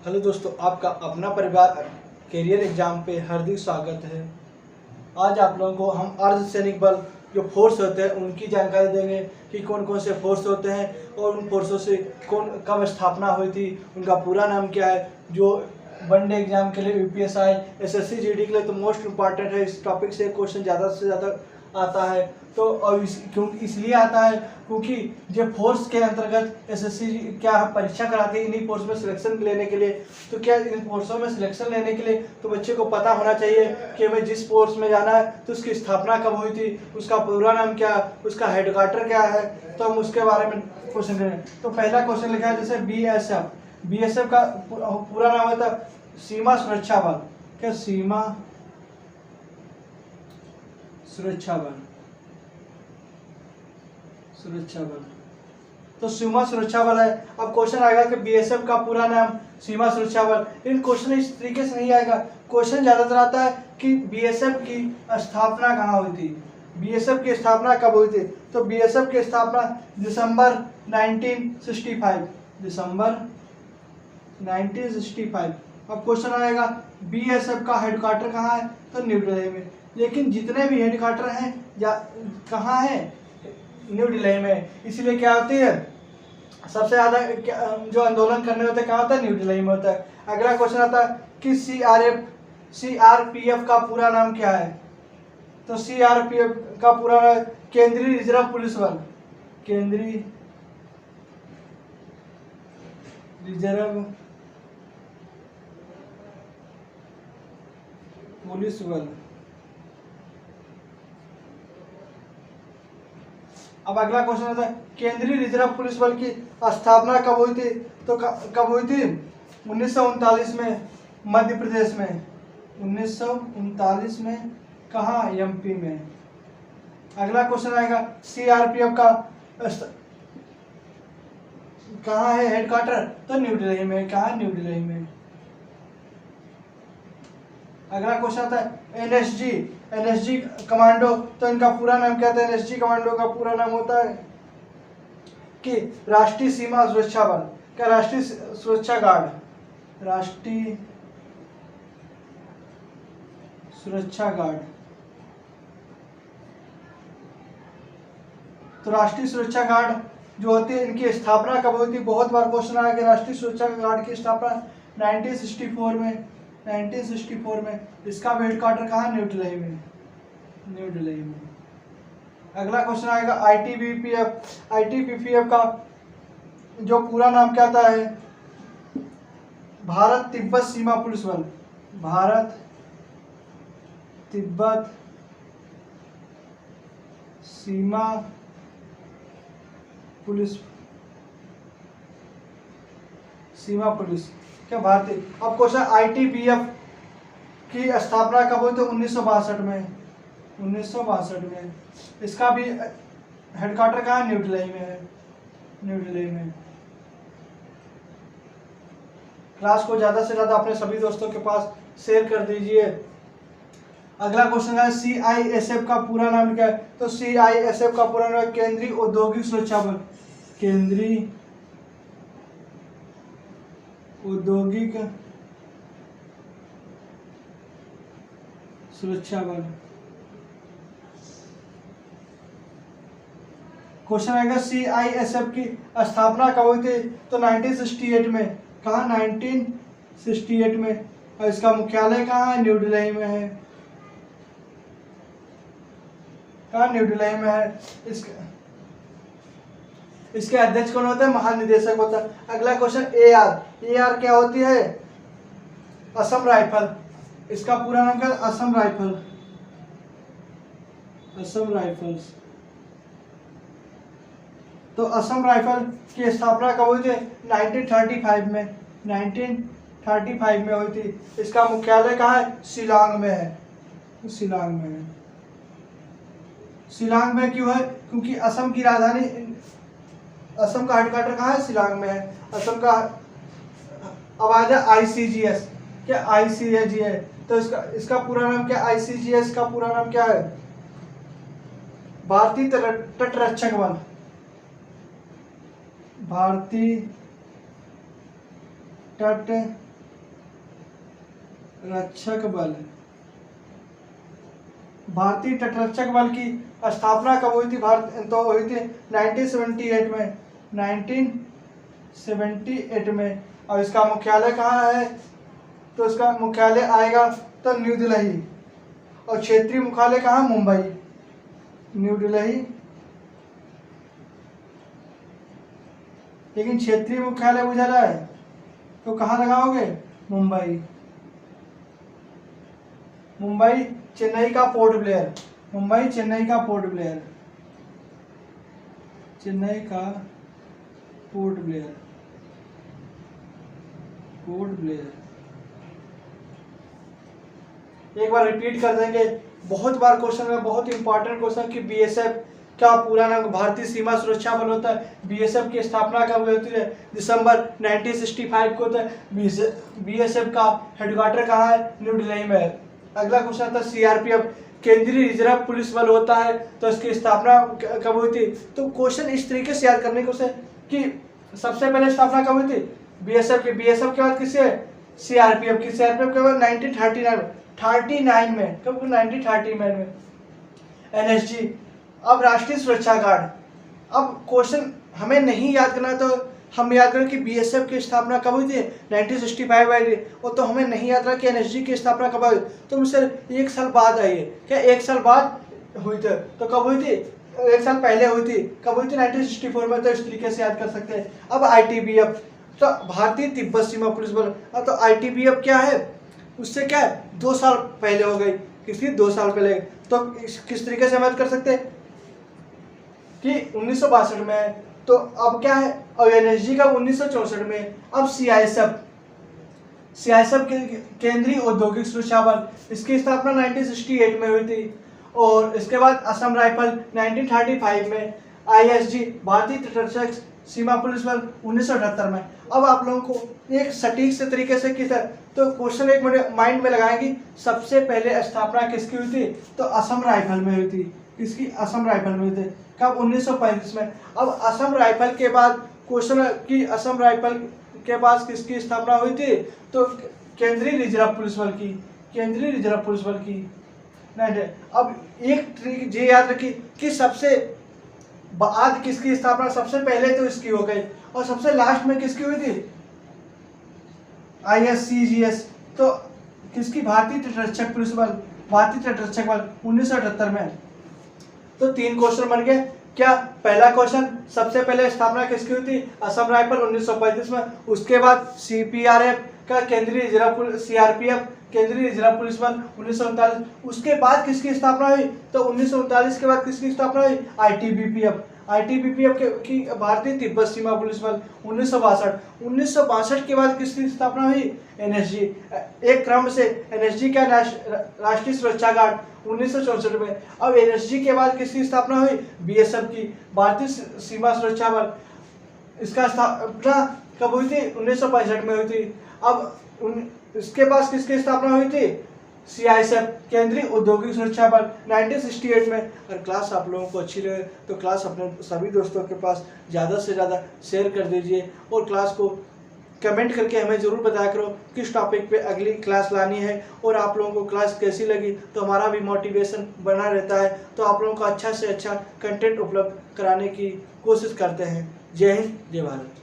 Hello दोस्तों, आपका अपना परिवार कैरियर एग्जाम पे हार्दिक स्वागत है। आज आप लोगों को हम अर्धसैनिक बल जो फोर्स होते हैं उनकी जानकारी देंगे कि कौन कौन से फोर्स होते हैं और उन फोर्सों से कौन कब स्थापना हुई थी, उनका पूरा नाम क्या है। जो वनडे एग्जाम के लिए यूपीएसआई एसएससी जीडी के लिए तो मोस्ट इम्पॉर्टेंट है। इस टॉपिक से क्वेश्चन ज़्यादा से ज़्यादा आता है। तो और क्यों इसलिए आता है क्योंकि जो फोर्स के अंतर्गत एसएससी क्या परीक्षा कराती है इन्हीं फोर्स में सिलेक्शन लेने के लिए। तो क्या इन फोर्सों में सिलेक्शन लेने के लिए तो बच्चे को पता होना चाहिए कि हमें जिस फोर्स में जाना है तो उसकी स्थापना कब हुई थी, उसका पूरा नाम क्या, उसका हेडक्वार्टर क्या है। तो हम उसके बारे में क्वेश्चन करें। तो पहला क्वेश्चन लिखा है जैसे बीएसएफ का पूरा नाम होता है सीमा सुरक्षा बल। क्या सीमा सुरक्षा बल, तो सीमा सुरक्षा बल है। अब क्वेश्चन आएगा कि बीएसएफ का पूरा नाम सीमा सुरक्षा बल। इन क्वेश्चन इस तरीके से नहीं आएगा। क्वेश्चन ज्यादातर आता है कि बीएसएफ की स्थापना कहाँ हुई थी, बीएसएफ की स्थापना कब हुई थी। तो बीएसएफ की स्थापना दिसंबर 1965, दिसंबर 1965। अब क्वेश्चन आएगा बीएसएफ का हेडक्वार्टर कहाँ है, तो न्यू दिल्ली में। लेकिन जितने भी हेडक्वार्टर हैं कहाँ है, न्यू दिल्ली में। इसलिए क्या होती है, सबसे ज्यादा जो आंदोलन करने होते हैं कहाँ होता है, न्यू दिल्ली में होता है। अगला क्वेश्चन आता है कि सीआरपीएफ का पूरा नाम क्या है। तो सीआरपीएफ का पूरा नाम केंद्रीय रिजर्व पुलिस बल, केंद्रीय रिजर्व पुलिस बल। अब अगला क्वेश्चन आता है केंद्रीय रिजर्व पुलिस बल की स्थापना कब हुई थी। तो कब हुई थी, 1939 में मध्य प्रदेश में, 1939 में। कहाँ, एमपी में। अगला क्वेश्चन आएगा सीआरपीएफ का कहाँ है हेडक्वार्टर, तो न्यू दिल्ली में। कहाँ, न्यू दिल्ली में। अगला क्वेश्चन आता है एनएसजी कमांडो। तो इनका पूरा नाम क्या था, एनएसजी कमांडो का पूरा नाम होता है कि राष्ट्रीय सीमा सुरक्षा बल। क्या, राष्ट्रीय सुरक्षा गार्ड, राष्ट्रीय सुरक्षा गार्ड। तो राष्ट्रीय सुरक्षा गार्ड जो होती है इनकी स्थापना कब हुई थी। बहुत बार क्वेश्चन आया कि राष्ट्रीय सुरक्षा गार्ड की स्थापना 1964 में, 1964 में। इसका हेडक्वार्टर कहाँ, न्यू दिल्ली में, न्यू दिल्ली में। अगला क्वेश्चन आएगा आईटीबीपीएफ का जो पूरा नाम क्या था है, भारत तिब्बत सीमा पुलिस बल, भारत तिब्बत सीमा पुलिस, सीमा पुलिस। क्या, भारतीय। अब क्वेश्चन आईटीबीएफ की स्थापना कब हुई, तो 1962 में, 1962 में। इसका भी हेडक्वार्टर कहाँ, न्यू दिल्ली में है, न्यू दिल्ली में। क्लास को ज्यादा से ज्यादा अपने सभी दोस्तों के पास शेयर कर दीजिए। अगला क्वेश्चन है सीआईएसएफ का पूरा नाम क्या है। तो सीआईएसएफ का पूरा नाम केंद्रीय औद्योगिक सुरक्षा बल, केंद्रीय औद्योगिक सुरक्षा बल। क्वेश्चन आएगा सीआईएसएफ की स्थापना कब हुई थी, तो 1968 में। कहाँ, 1968 में। और इसका मुख्यालय कहाँ है, न्यू दिल्ली में है। कहाँ, न्यू दिल्ली में है। इसके अध्यक्ष कौन होता है, महानिदेशक होता है। अगला क्वेश्चन एआर क्या होती है, असम राइफल। इसका पूरा नाम क्या है, असम राइफल, असम राइफल्स। तो असम राइफल की स्थापना कब हुई थी, 1935 में, 1935 में हुई थी। इसका मुख्यालय कहाँ है, शिलांग में है, शिलांग में है। शिलांग में क्यों है, क्योंकि असम की राजधानी, असम का हेडक्वार्टर कहाँ है, शिलांग में है। असम का आवाज है आईसीजीएस। क्या, आईसीजी है। तो इसका पूरा नाम क्या, आईसीजीएस का पूरा नाम क्या है, भारतीय तटरक्षक बल, भारतीय तट रक्षक बल। भारतीय तटरक्षक बल की स्थापना कब हुई थी? तो हुई थी 1978 में, 1978 में। और इसका मुख्यालय कहाँ है? तो इसका मुख्यालय आएगा तो न्यू दिल्ली, और क्षेत्रीय मुख्यालय कहाँ? मुंबई, न्यू दिल्ली। लेकिन क्षेत्रीय मुख्यालय बुझा रहा है तो कहाँ लगाओगे? मुंबई। मुंबई चेन्नई का पोर्ट ब्लेयर, मुंबई चेन्नई का पोर्ट ब्लेयर, चेन्नई का पोर्ट ब्लेयर, पोर्ट ब्लेयर। एक बार रिपीट कर देंगे, बहुत बार क्वेश्चन में, बहुत इंपॉर्टेंट क्वेश्चन कि बीएसएफ का पूरा नाम भारतीय सीमा सुरक्षा बल होता है। बीएसएफ की स्थापना कब होती है? दिसंबर 1965 को होता है। बीएसएफ का हेडक्वार्टर कहाँ है? न्यू दिल्ली में है। अगला क्वेश्चन था सीआरपीएफ केंद्रीय रिजर्व पुलिस बल होता है, तो इसकी स्थापना कब हुई थी? तो क्वेश्चन इस तरीके से याद करने को से कि सबसे पहले स्थापना कब हुई थी? बीएसएफ की। बीएसएफ के बाद किसी है? सीआरपीएफ की। सीआरपीएफ के बाद 1939 में, कब? 1939 में। एनएसजी। अब राष्ट्रीय सुरक्षा गार्ड। अब क्वेश्चन हमें नहीं याद करना, तो हम याद करें कि बीएसएफ की स्थापना कब हुई थी? 1965 में। और तो हमें नहीं याद रहा कि एनएसजी की स्थापना कब हुई, तो मुझसे 1 साल बाद आई है। क्या 1 साल बाद हुई थी? तो कब हुई थी? 1 साल पहले हुई थी। कब हुई थी? 1964 में। तो इस तरीके से याद कर सकते हैं। अब आईटीबीएफ, तो भारतीय तिब्बत सीमा पुलिस बल। तो आईटीबीएफ क्या है? उससे क्या है? 2 साल पहले हो गई। किसकी? 2 साल पहले। तो किस तरीके से हम याद कर सकते हैं कि 1962 में है, तो अब क्या है? और एनएसजी का 1964 में। अब सीआईएसएफ, सीआईएसएफ केंद्रीय औद्योगिक सुरक्षा बल, इसकी स्थापना 1968 में हुई थी। और इसके बाद असम राइफल 1935 में। आईएसजी भारतीय तटरक्षक सीमा पुलिस बल 1978 में। अब आप लोगों को एक सटीक से तरीके से किस, तो क्वेश्चन एक मिनट माइंड में लगाएंगे, सबसे पहले स्थापना किसकी हुई थी? तो असम राइफल में हुई थी। किसकी? असम राइफल में हुई थी। कब? 1935 में। अब असम राइफल के बाद क्वेश्चन कि असम राइफल के पास किसकी स्थापना हुई थी? तो केंद्रीय रिजर्व पुलिस बल की, केंद्रीय रिजर्व पुलिस बल की। नहीं, अब एक ट्रिक ये याद रखिए कि सबसे बाद किसकी स्थापना? सबसे पहले तो इसकी हो गई, और सबसे लास्ट में किसकी हुई थी? आईएससीजीएस। तो किसकी? भारतीय तटरक्षक पुलिस बल, भारतीय तटरक्षक बल 1978 में। तो 3 क्वेश्चन बन गए। क्या? पहला क्वेश्चन सबसे पहले स्थापना किसकी हुई थी? असम राइफल 1935 में। उसके बाद सीपीआरएफ का केंद्रीय रिजर्व, सीआरपीएफ केंद्रीय रिजर्व पुलिस बल 1939। उसके बाद किसकी स्थापना हुई? तो 1939 के बाद किसकी स्थापना हुई? आईटीबीपीएफ, आईटीबीपीएफ की भारतीय तिब्बत सीमा पुलिस बल 1962। 1962 के बाद किसकी स्थापना हुई? एनएसजी। एक क्रम से एनएसजी का राष्ट्रीय सुरक्षा गार्ड 1964 में। अब एनएसजी के बाद किसकी स्थापना हुई? बीएसएफ की, भारतीय सीमा सुरक्षा बल। इसका स्थापना कब हुई थी? 1965 में हुई थी। अब इसके पास किसकी स्थापना हुई थी? सीआईएसएफ केंद्रीय औद्योगिक सुरक्षा बल 1968 में। अगर क्लास आप लोगों को अच्छी लगे तो क्लास अपने सभी दोस्तों के पास ज़्यादा से ज़्यादा शेयर कर दीजिए, और क्लास को कमेंट करके हमें ज़रूर बताया करो किस टॉपिक पे अगली क्लास लानी है, और आप लोगों को क्लास कैसी लगी, तो हमारा भी मोटिवेशन बना रहता है। तो आप लोगों को अच्छा से अच्छा कंटेंट उपलब्ध कराने की कोशिश करते हैं। जय हिंद, जय भारत।